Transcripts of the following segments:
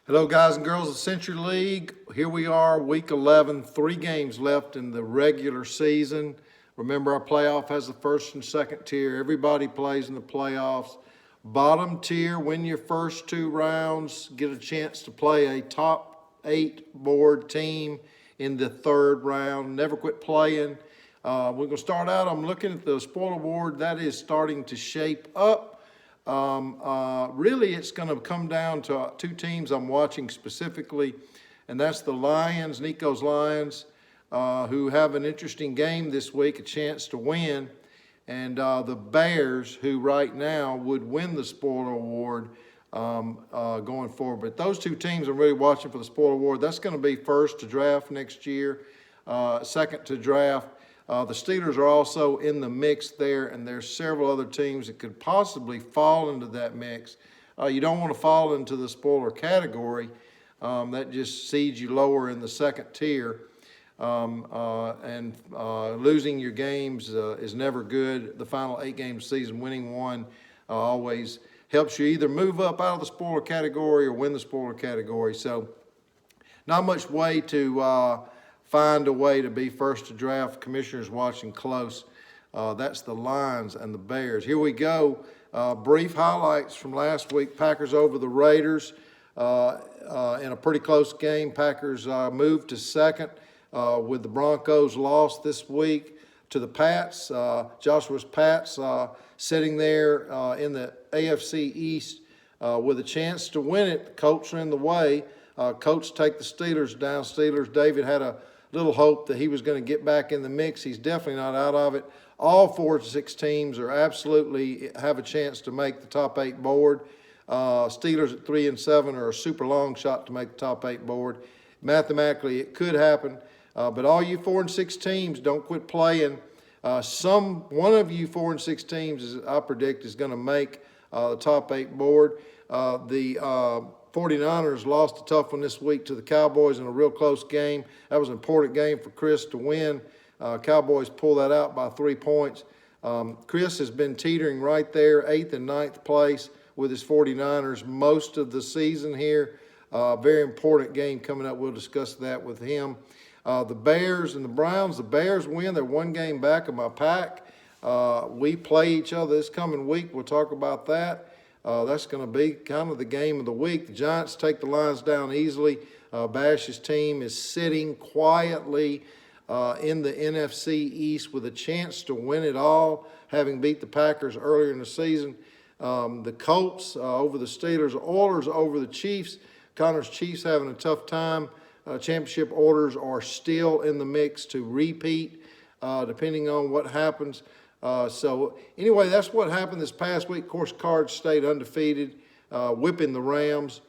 Hello, guys and girls of Century League. Here we are, week 11, 3 games left in the regular season. Remember, our playoff has the first and second tier. Everybody plays in the playoffs. Bottom tier, win your first 2 rounds, get a chance to play a top 8 board team in the 3rd round. Never quit playing. We're going to start out. I'm looking at the spoiler board. That is starting to shape up. Really, it's going to come down to 2 teams I'm watching specifically, and that's the Lions, Nico's Lions, who have an interesting game this week, a chance to win, and the Bears, who right now would win the spoiler award going forward. But those 2 teams I'm really watching for the spoiler award. That's going to be first to draft next year, second to draft. The Steelers are also in the mix there, and there's several other teams that could possibly fall into that mix. You don't want to fall into the spoiler category. That just seeds you lower in the second tier. Losing your games is never good. The final 8 game season, winning one always helps you either move up out of the spoiler category or win the spoiler category. So not much way to find a way to be first to draft. Commissioners watching close. That's the Lions and the Bears. Here we go. Brief highlights from last week. Packers over the Raiders in a pretty close game. Packers moved to second with the Broncos lost this week to the Pats. Joshua's Pats sitting there in the AFC East with a chance to win it. The Colts are in the way. Colts take the Steelers down. Steelers, David had a little hope that he was going to get back in the mix. He's definitely not out of it. All 4 to 6 teams are absolutely have a chance to make the top 8 board. Steelers at 3 and 7 are a super long shot to make the top 8 board. Mathematically, it could happen. But all you 4 and 6 teams, don't quit playing. One of you 4 and 6 teams, I predict, is going to make the top 8 board. The 49ers lost a tough one this week to the Cowboys in a real close game. That was an important game for Chris to win. Cowboys pull that out by 3 points. Chris has been teetering right there, 8th and 9th place with his 49ers most of the season here. Very important game coming up. We'll discuss that with him. The Bears and the Browns. The Bears win. They're 1 game back of my pack. We play each other this coming week. We'll talk about that. That's going to be kind of the game of the week. The Giants take the Lions down easily. Bash's team is sitting quietly in the NFC East with a chance to win it all, having beat the Packers earlier in the season. The Colts over the Steelers. Oilers over the Chiefs. Connor's Chiefs having a tough time. Championship orders are still in the mix to repeat, depending on what happens. So anyway, that's what happened this past week. Of course, Cards stayed undefeated, whipping the Rams.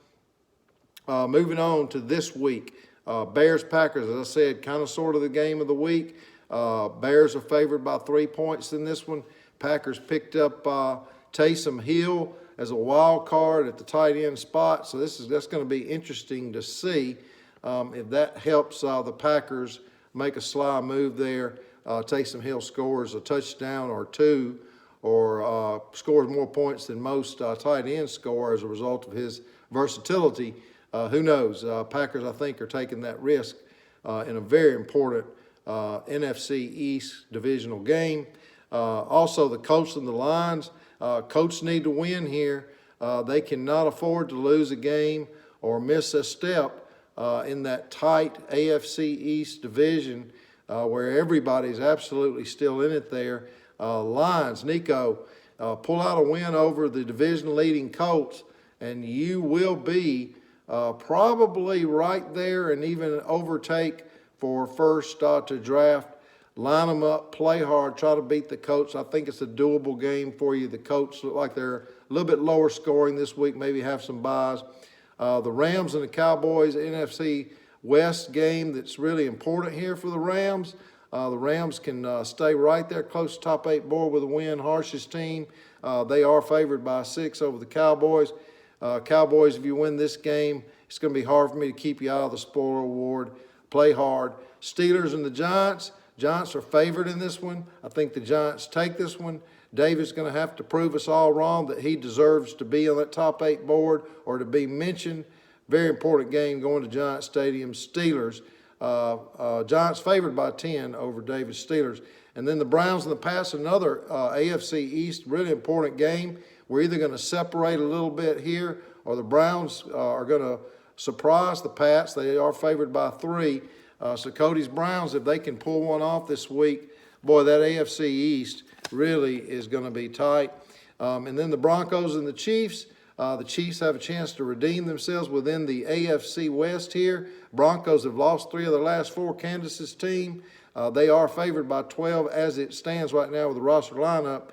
Moving on to this week, Bears-Packers, as I said, kind of sort of the game of the week. Bears are favored by 3 points in this one. Packers picked up Taysom Hill as a wild card at the tight end spot. So that's going to be interesting to see if that helps the Packers make a sly move there. Taysom Hill scores a touchdown or 2 or scores more points than most tight ends score as a result of his versatility. Who knows? Packers, I think, are taking that risk in a very important NFC East divisional game. Also, the Colts and the Lions. Colts need to win here. They cannot afford to lose a game or miss a step in that tight AFC East division where everybody's absolutely still in it there. Lions, Nico, pull out a win over the division-leading Colts, and you will be probably right there and even overtake for first to draft. Line them up, play hard, try to beat the Colts. I think it's a doable game for you. The Colts look like they're a little bit lower scoring this week, maybe have some buys. The Rams and the Cowboys, NFC West game that's really important here for the Rams. The Rams can stay right there close to top 8 board with a win. Harsh's team, they are favored by 6 over the Cowboys. Cowboys, if you win this game, it's going to be hard for me to keep you out of the spoiler award. Play hard. Steelers and the Giants. Giants are favored in this one. I think the Giants take this one. David's going to have to prove us all wrong that he deserves to be on that top 8 board or to be mentioned very important game going to Giants Stadium. Steelers. Giants favored by 10 over Davis Steelers. And then the Browns and the Pats, another AFC East, really important game. We're either going to separate a little bit here, or the Browns are going to surprise the Pats. They are favored by 3. So Cody's Browns, if they can pull one off this week, boy, that AFC East really is going to be tight. And then the Broncos and the Chiefs. The Chiefs have a chance to redeem themselves within the AFC West here. Broncos have lost 3 of their last 4. Kansas's team, they are favored by 12 as it stands right now with the roster lineup.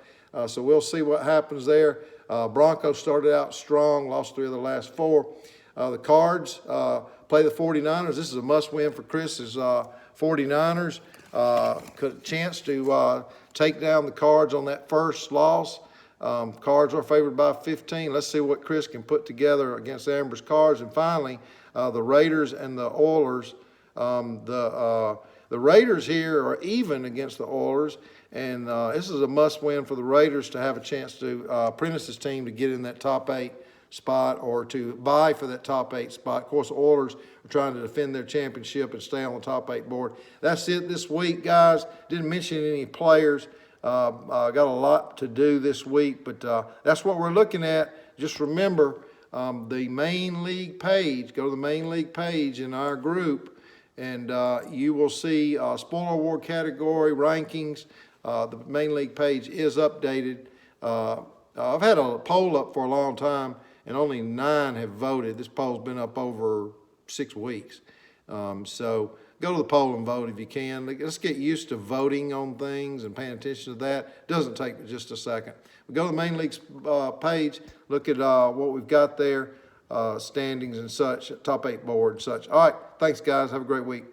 So we'll see what happens there. Broncos started out strong, lost 3 of the last 4. The Cards play the 49ers. This is a must-win for Chris's 49ers. Chance to take down the Cards on that first loss. Cards are favored by 15. Let's see what Chris can put together against Amber's Cards. And finally, the Raiders and the Oilers. The Raiders here are even against the Oilers, and this is a must-win for the Raiders to have a chance to Prentice's team to get in that top 8 spot or to vie for that top 8 spot. Of course, the Oilers are trying to defend their championship and stay on the top 8 board. That's it this week, guys. Didn't mention any players. Got a lot to do this week, but that's what we're looking at. Just remember the main league page. Go to the main league page in our group, and you will see spoiler award category rankings. The main league page is updated. I've had a poll up for a long time, and only 9 have voted. This poll's been up over 6 weeks. So go to the poll and vote if you can. Let's get used to voting on things and paying attention to that. It doesn't take just a second. We go to the main league's page, look at what we've got there, standings and such, top 8 board and such. All right, thanks, guys. Have a great week.